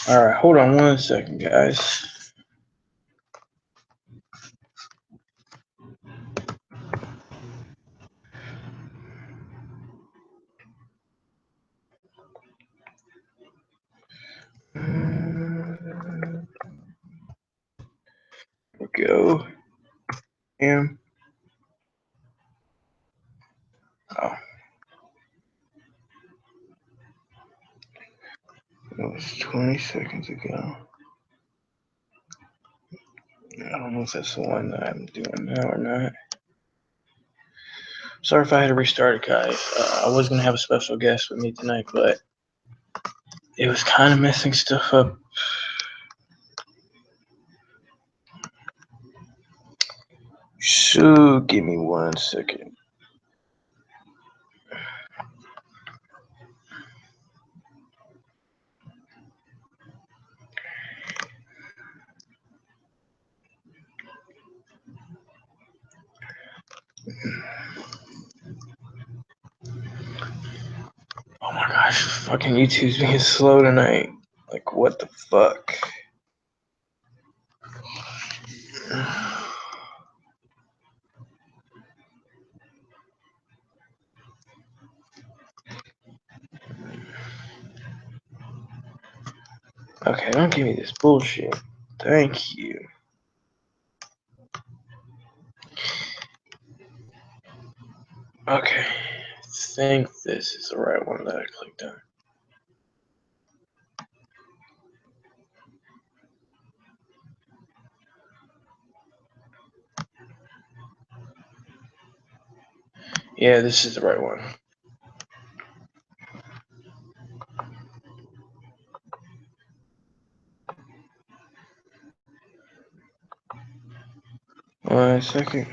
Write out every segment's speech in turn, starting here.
All right, hold on 1 second, guys. There we go. And oh, it was 20 seconds ago. I don't know if that's the one that I'm doing now or not. Sorry if I had to restart it, guys. I was going to have a special guest with me tonight, but it was kind of messing stuff up. So, give me 1 second. Oh my gosh, fucking YouTube's being slow tonight. Like, what the fuck? Okay, don't give me this bullshit. Thank you. Okay, I think this is the right one that I clicked on. Yeah, this is the right one. One second.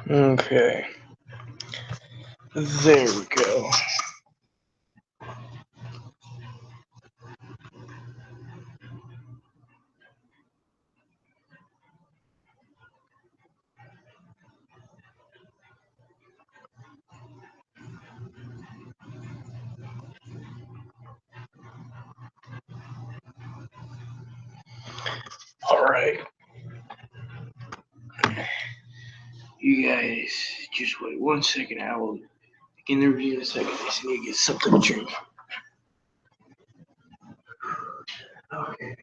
Okay. There we go. Alright. You guys, just wait 1 second. I will begin the review in a second. I just need to get something to drink. Okay.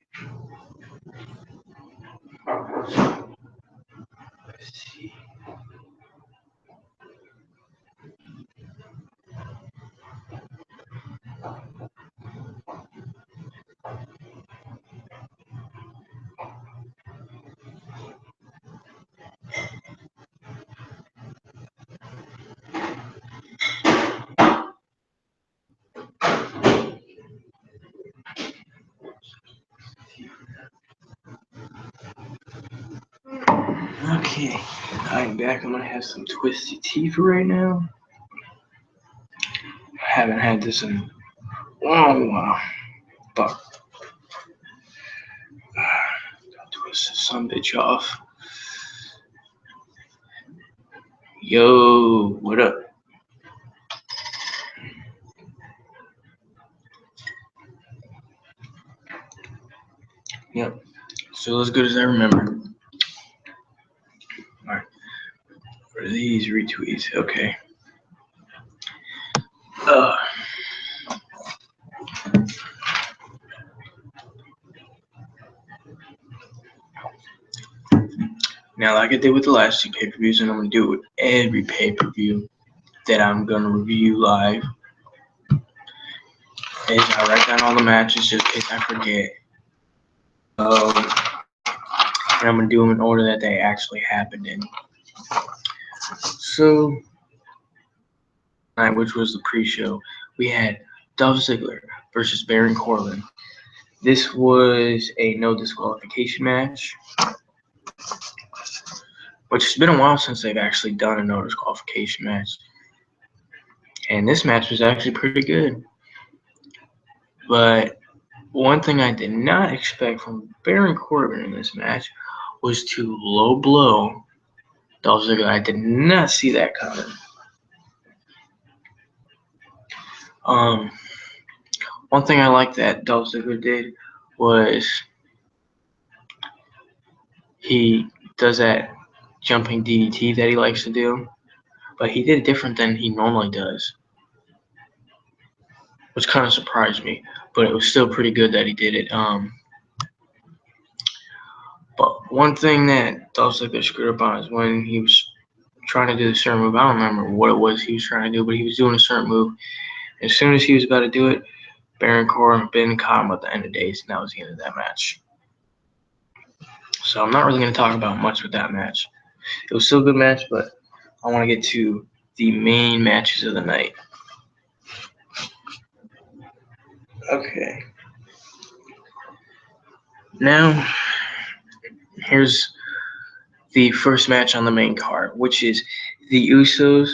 Let's see. Okay, I'm back. I'm gonna have some twisted tea for right now. Haven't had this in a long while, but twist some bitch off. Yo, what up? Yep, still as good as I remember. Alright, what are these retweets? Okay. Now, like I did with the last two pay-per-views, and I'm gonna do it with every pay-per-view that I'm gonna review live, is I write down all the matches just in case I forget. And I'm gonna do them in order that they actually happened in. So, which was the pre-show, we had Dolph Ziggler versus Baron Corbin. This was a no disqualification match, which has been a while since they've actually done a no disqualification match. And this match was actually pretty good. But one thing I did not expect from Baron Corbin in this match was to low blow Dolph Ziggler. I did not see that coming. One thing I liked that Dolph Ziggler did was he does that jumping DDT that he likes to do, but he did it different than he normally does, which kind of surprised me, but it was still pretty good that he did it. But one thing that Dolph Ziggler screwed up on is when he was trying to do a certain move. I don't remember what it was he was trying to do, but he was doing a certain move. As soon as he was about to do it, Baron Corbin caught him at the end of days, and that was the end of that match. So I'm not really going to talk about much with that match. It was still a good match, but I want to get to the main matches of the night. Okay. Now, here's the first match on the main card, which is the Usos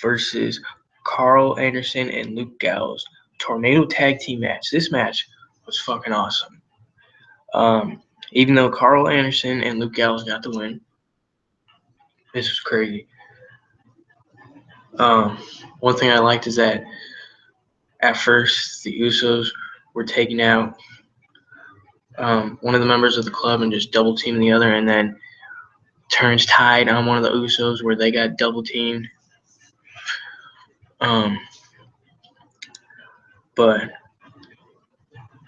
versus Carl Anderson and Luke Gallows Tornado Tag Team match. This match was fucking awesome. Even though Carl Anderson and Luke Gallows got the win, this was crazy. One thing I liked is that at first the Usos were taking out one of the members of the club and just double teaming the other, and then turns tide on one of the Usos where they got double teamed. But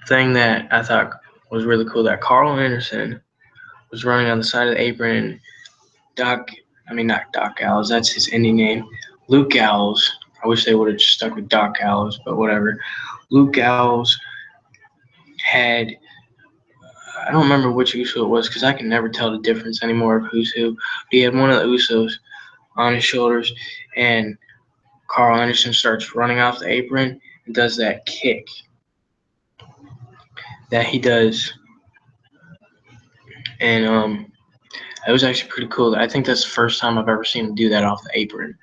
thing that I thought was really cool, that Carl Anderson was running on the side of the apron. Not Doc Gallows, that's his indie name. Luke Gallows. I wish they would have just stuck with Doc Gallows, but whatever. Luke Gallows had, I don't remember which Uso it was because I can never tell the difference anymore of who's who. He had one of the Usos on his shoulders, and Carl Anderson starts running off the apron and does that kick that he does. And it was actually pretty cool. I think that's the first time I've ever seen him do that off the apron.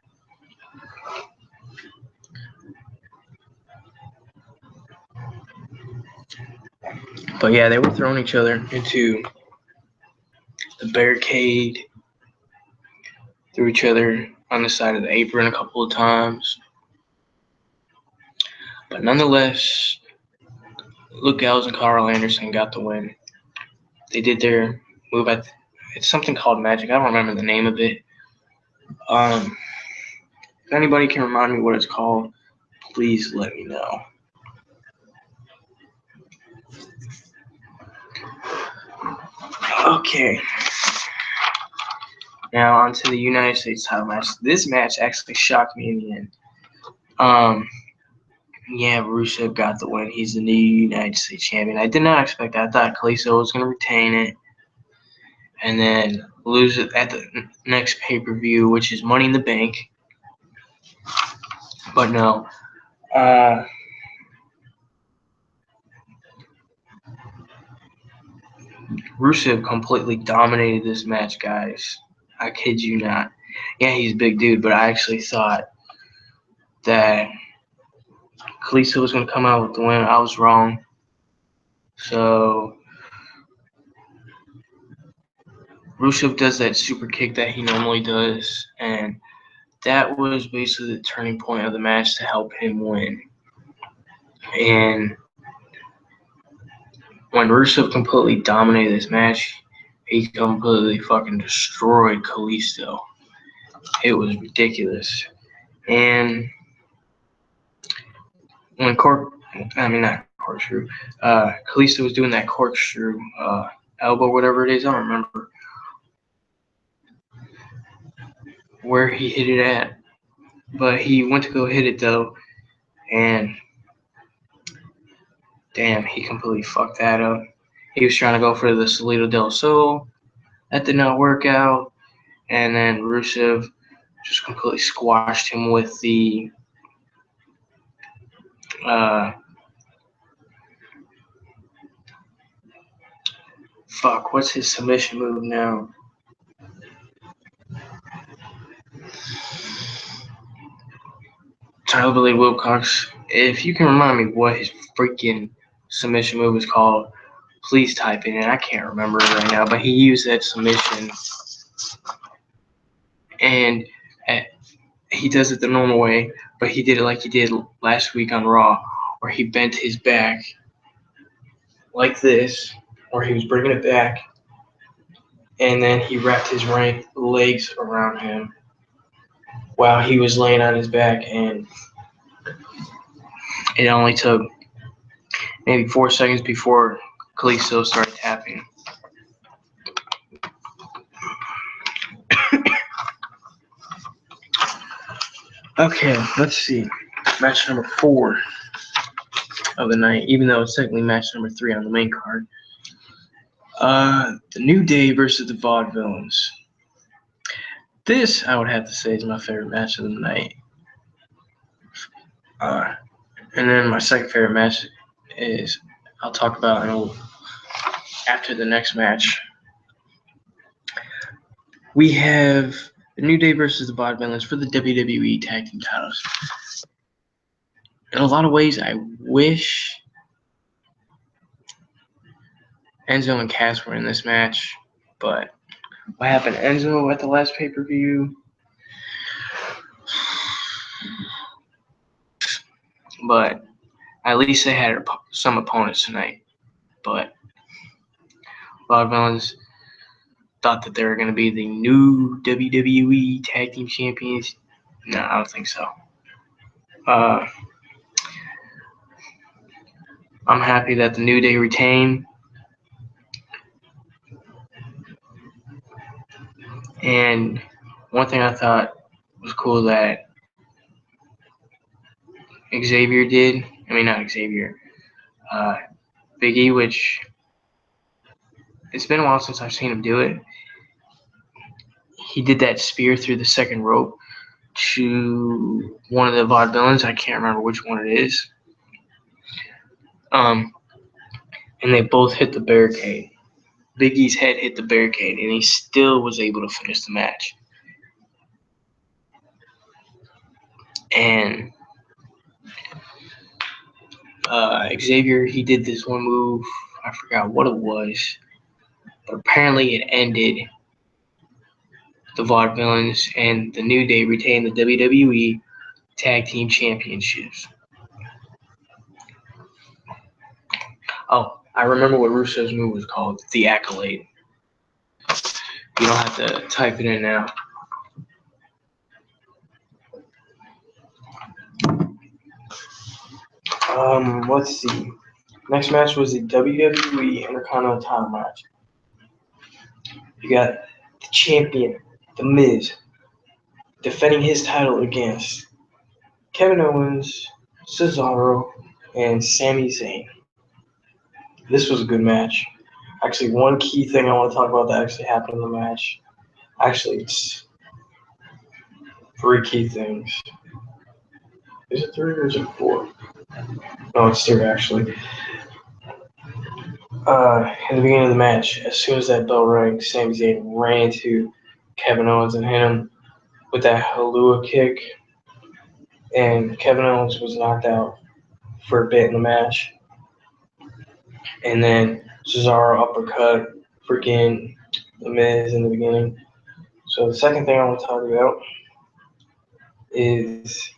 But yeah, they were throwing each other into the barricade, threw each other on the side of the apron a couple of times. But nonetheless, Luke Gallows and Carl Anderson got the win. They did their move. It's something called Magic. I don't remember the name of it. If anybody can remind me what it's called, please let me know. Okay. Now on to the United States title match. This match actually shocked me in the end. Yeah, Rusev got the win. He's the new United States champion. I did not expect that. I thought Kalisto was going to retain it and then lose it at the next pay-per-view, which is Money in the Bank. But no. Rusev completely dominated this match, guys. I kid you not. Yeah, he's a big dude, but I actually thought that Kalisto was going to come out with the win. I was wrong. So Rusev does that super kick that he normally does, and that was basically the turning point of the match to help him win. And when Rusev completely dominated this match, he completely fucking destroyed Kalisto. It was ridiculous. And when not corkscrew, Kalisto was doing that corkscrew elbow, whatever it is, I don't remember where he hit it at, but he went to go hit it though, and damn, he completely fucked that up. He was trying to go for the Salito del Sol. That did not work out, and then Rusev just completely squashed him with the what's his submission move now? Tyler Billy Wilcox. If you can remind me what his freaking submission move is called, please type it in. I can't remember it right now, but he used that submission, and he does it the normal way, but he did it like he did last week on Raw, where he bent his back like this, or he was bringing it back, and then he wrapped his legs around him while he was laying on his back, and it only took maybe 4 seconds before Kalisto started tapping. Okay, let's see. Match number 4 of the night, even though it's technically match number 3 on the main card. The New Day versus the Vaudevillains. This, I would have to say, is my favorite match of the night. And then my second favorite match is, I'll talk about after the next match. We have the New Day versus the Vaudevillains for the WWE Tag Team titles. In a lot of ways, I wish Enzo and Cass were in this match, but what happened to Enzo at the last pay-per-view? But at least they had some opponents tonight. But Vaudevillains thought that they were going to be the new WWE Tag Team Champions. No, I don't think so. I'm happy that the New Day retained. And one thing I thought was cool that Xavier did. I mean, not Xavier. Big E, which it's been a while since I've seen him do it. He did that spear through the second rope to one of the Vaudevillains. I can't remember which one it is. And they both hit the barricade. Big E's head hit the barricade, and he still was able to finish the match. And Xavier, he did this one move. I forgot what it was, but apparently it ended the Vaudevillains, and the New Day retained the WWE Tag Team Championships. Oh, I remember what Rusev's move was called, the Accolade. You don't have to type it in now. Let's see. Next match was the WWE Intercontinental title match. You got the champion, The Miz, defending his title against Kevin Owens, Cesaro, and Sami Zayn. This was a good match. Actually, one key thing I want to talk about that actually happened in the match. Actually, it's 3 key things. Is it 3 or is it 4? No, it's 3 actually. In the beginning of the match, as soon as that bell rang, Sami Zayn ran to Kevin Owens and hit him with that Halua kick, and Kevin Owens was knocked out for a bit in the match. And then Cesaro uppercut freaking The Miz in the beginning. So the second thing I want to talk about is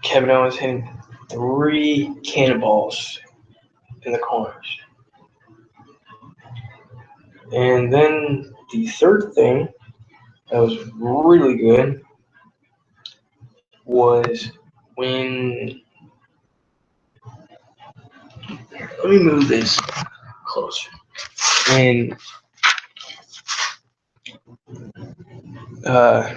Kevin Owens hitting 3 cannonballs in the corners. And then the third thing that was really good was when, let me move this closer. When uh,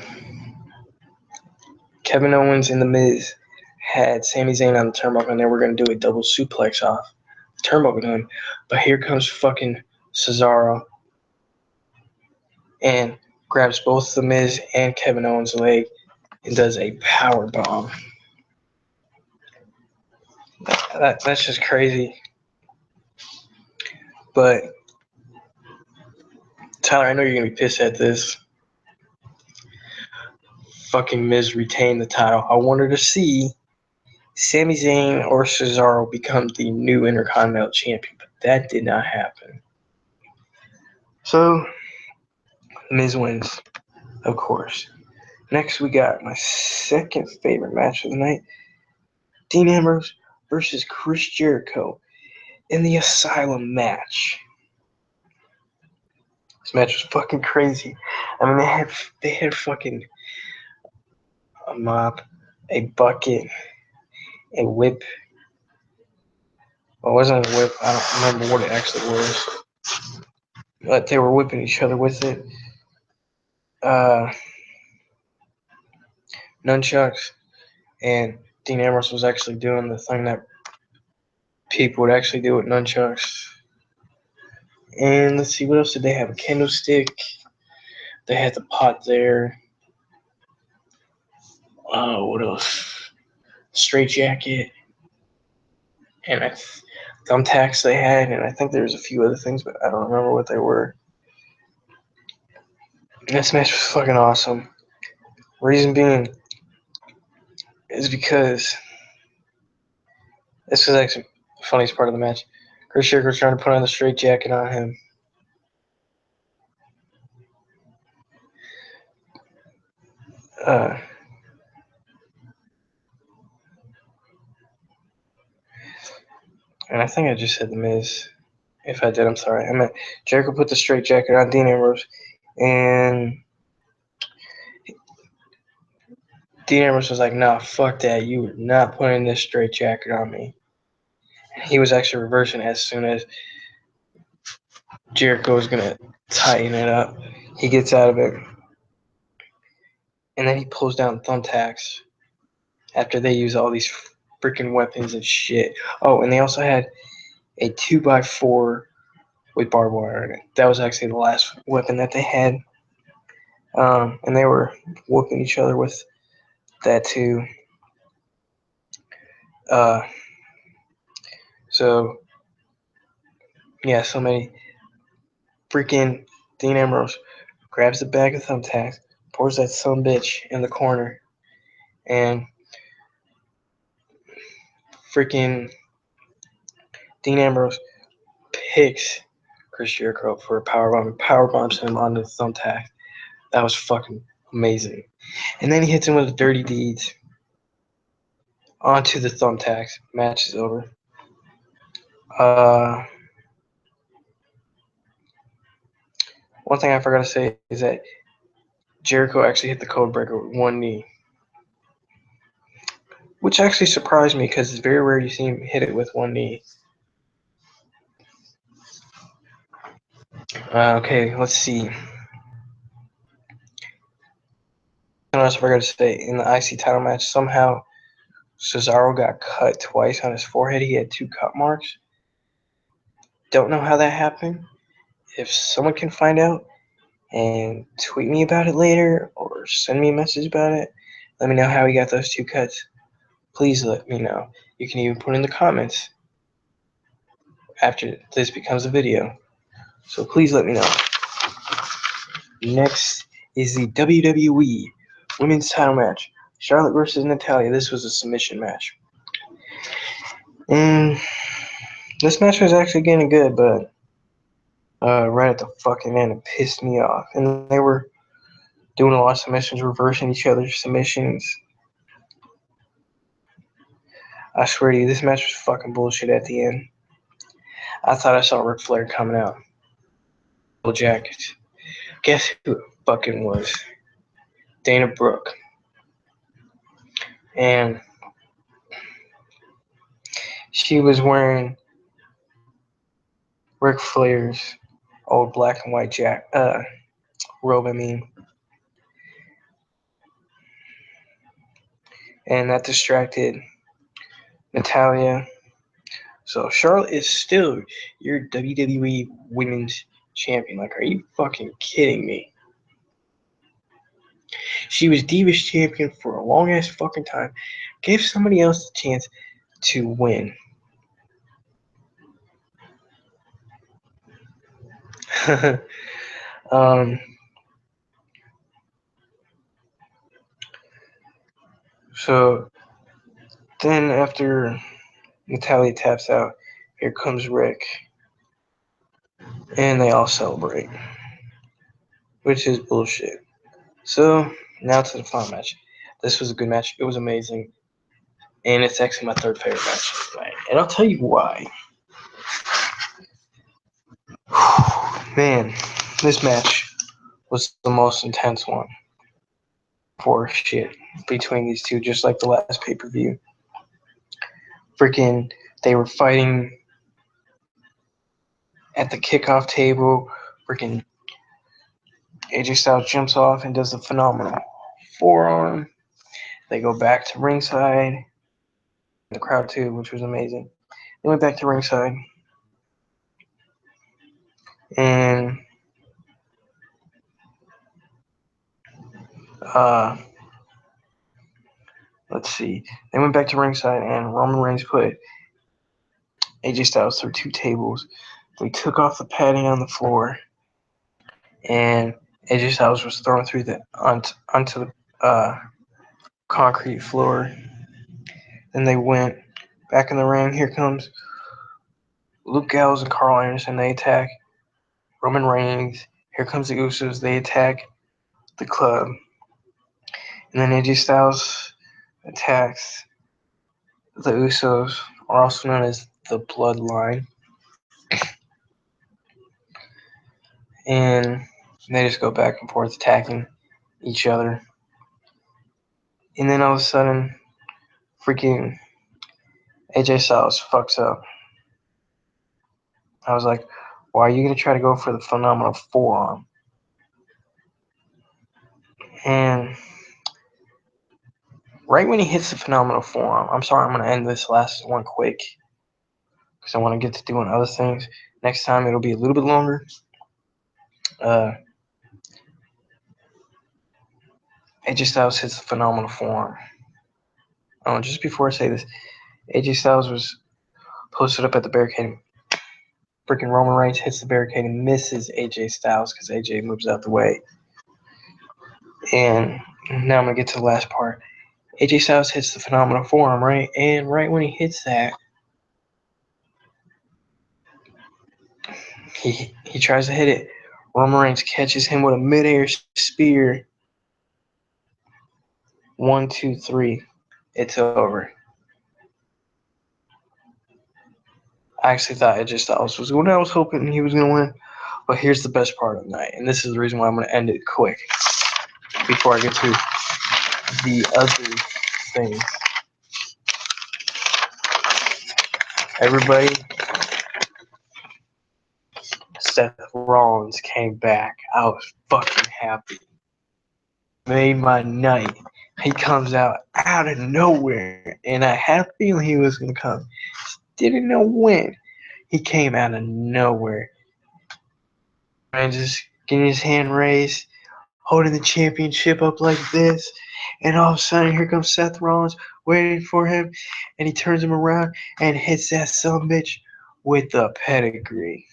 Kevin Owens and The Miz had Sami Zayn on the turnbuckle and they were going to do a double suplex off the turnbuckle to him. But here comes fucking Cesaro and grabs both The Miz and Kevin Owens' leg and does a power bomb. That's just crazy. But Tyler, I know you're going to be pissed at this. Fucking Miz retained the title. I wanted to see Sami Zayn or Cesaro become the new Intercontinental Champion, but that did not happen. So, Miz wins, of course. Next, we got my second favorite match of the night. Dean Ambrose versus Chris Jericho in the Asylum match. This match was fucking crazy. I mean, they had fucking a mop, a bucket, a whip. Well, it wasn't a whip. I don't remember what it actually was. But they were whipping each other with it. Nunchucks. And Dean Ambrose was actually doing the thing that people would actually do with nunchucks. And let's see, what else did they have? A candlestick. They had the pot there. What else? Straight jacket. And thumbtacks they had. And I think there was a few other things, but I don't remember what they were. This match was fucking awesome. Reason being is because this was actually the funniest part of the match. Chris Jericho was trying to put on the straight jacket on him. And I think I just said The Miz. If I did, I'm sorry. I meant Jericho put the straight jacket on Dean Ambrose, and Dean Ambrose was like, "Nah, fuck that. You are not putting this straight jacket on me." He was actually reversing as soon as Jericho was gonna tighten it up. He gets out of it, and then he pulls down thumbtacks after they use all these freaking weapons and shit. Oh, and they also had a 2x4 with barbed wire in it. That was actually the last weapon that they had. And they were whooping each other with that too. So yeah, so many freaking Dean Ambrose grabs the bag of thumbtacks, pours that son bitch in the corner, and freaking Dean Ambrose picks Chris Jericho for a powerbomb and powerbombs him onto the thumbtack. That was fucking amazing. And then he hits him with the dirty deeds onto the thumbtacks. Match is over. One thing I forgot to say is that Jericho actually hit the code breaker with one knee, which actually surprised me because it's very rare you see him hit it with one knee. Okay, let's see. What else I forgot to say? In the IC title match, somehow Cesaro got cut twice on his forehead. He had 2 cut marks. Don't know how that happened. If someone can find out and tweet me about it later or send me a message about it, let me know how he got those 2 cuts. Please let me know. You can even put in the comments after this becomes a video. So please let me know. Next is the WWE Women's Title match. Charlotte versus Natalya. This was a submission match. And this match was actually getting good, but right at the fucking end, it pissed me off. And they were doing a lot of submissions, reversing each other's submissions. I swear to you, this match was fucking bullshit at the end. I thought I saw Ric Flair coming out. Jackets. Guess who it fucking was? Dana Brooke. And she was wearing Ric Flair's old black and white robe, and that distracted Natalya. So Charlotte is still your WWE Women's Champion. Like, are you fucking kidding me? She was Divas Champion for a long ass fucking time. Gave somebody else the chance to win. So then after Natalya taps out, here comes Rick. And they all celebrate, which is bullshit. So now to the final match. This was a good match. It was amazing. And it's actually my third favorite match of the night. And I'll tell you why. Man, this match was the most intense one for shit between these two, just like the last pay-per-view. Freaking, they were fighting at the kickoff table. Freaking AJ Styles jumps off and does the phenomenal forearm. They go back to ringside. The crowd too, which was amazing. They went back to ringside. And let's see. They went back to ringside, and Roman Reigns put AJ Styles through two tables. They took off the padding on the floor, and AJ Styles was thrown through onto the concrete floor. Then they went back in the ring. Here comes Luke Gallows and Carl Anderson. They attack Roman Reigns. Here comes the Usos. They attack the club. And then AJ Styles attacks the Usos, are also known as the Bloodline. And they just go back and forth attacking each other. And then all of a sudden, freaking AJ Styles fucks up. I was like, why are you going to try to go for the phenomenal forearm? And right when he hits the phenomenal forearm, I'm sorry, I'm going to end this last one quick because I want to get to doing other things. Next time, it'll be a little bit longer. AJ Styles hits the phenomenal forearm. Oh, just before I say this, AJ Styles was posted up at the barricade. Freaking Roman Reigns hits the barricade and misses AJ Styles because AJ moves out the way. And now I'm going to get to the last part. AJ Styles hits the phenomenal forearm, right? And right when he hits that, he tries to hit it. Roman Reigns catches him with a midair spear. 1, 2, 3. It's over. I actually thought AJ Styles was going. I was hoping he was going to win. But here's the best part of the night. And this is the reason why I'm going to end it quick before I get to the other things. Everybody, Seth Rollins came back. I was fucking happy. Made my night. He comes out of nowhere, and I had a feeling he was going to come. Didn't know when. He came out of nowhere. And just getting his hand raised, holding the championship up like this, and all of a sudden, here comes Seth Rollins waiting for him, and he turns him around and hits that sumbitch with the pedigree.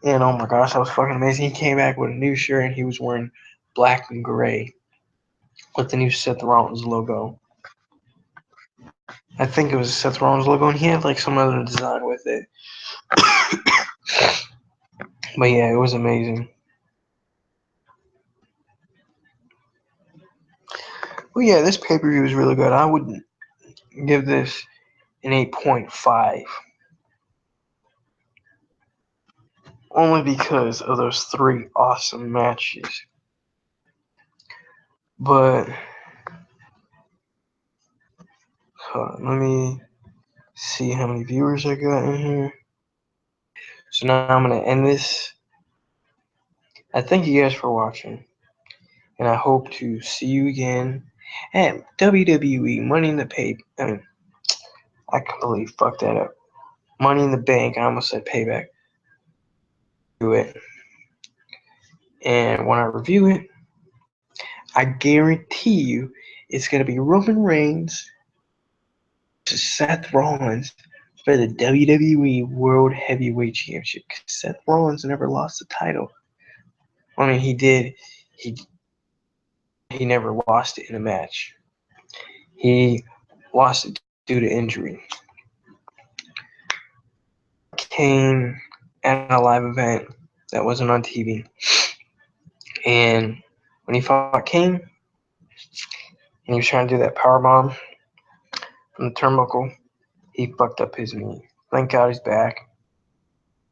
And oh my gosh, that was fucking amazing. He came back with a new shirt and he was wearing black and gray with the new Seth Rollins logo. I think it was a Seth Rollins logo, and he had like some other design with it. But yeah, it was amazing. Well, yeah, this pay-per-view was really good. I would give this an 8.5. Only because of those 3 awesome matches. But let me see how many viewers I got in here. So now I'm going to end this. I thank you guys for watching. And I hope to see you again at WWE Money in the Pay. I completely fucked that up. Money in the Bank. I almost said Payback. Do it. And when I review it, I guarantee you it's going to be Roman Reigns versus Seth Rollins for the WWE World Heavyweight Championship. Seth Rollins never lost the title. I mean, he did. He never lost it in a match. He lost it due to injury. Came at a live event that wasn't on TV. And when he fought Kane, and he was trying to do that powerbomb from the turnbuckle, he fucked up his knee. Thank God he's back.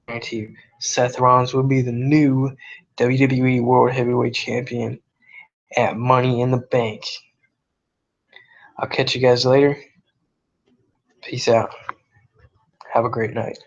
I guarantee you, Seth Rollins will be the new WWE World Heavyweight Champion at Money in the Bank. I'll catch you guys later. Peace out. Have a great night.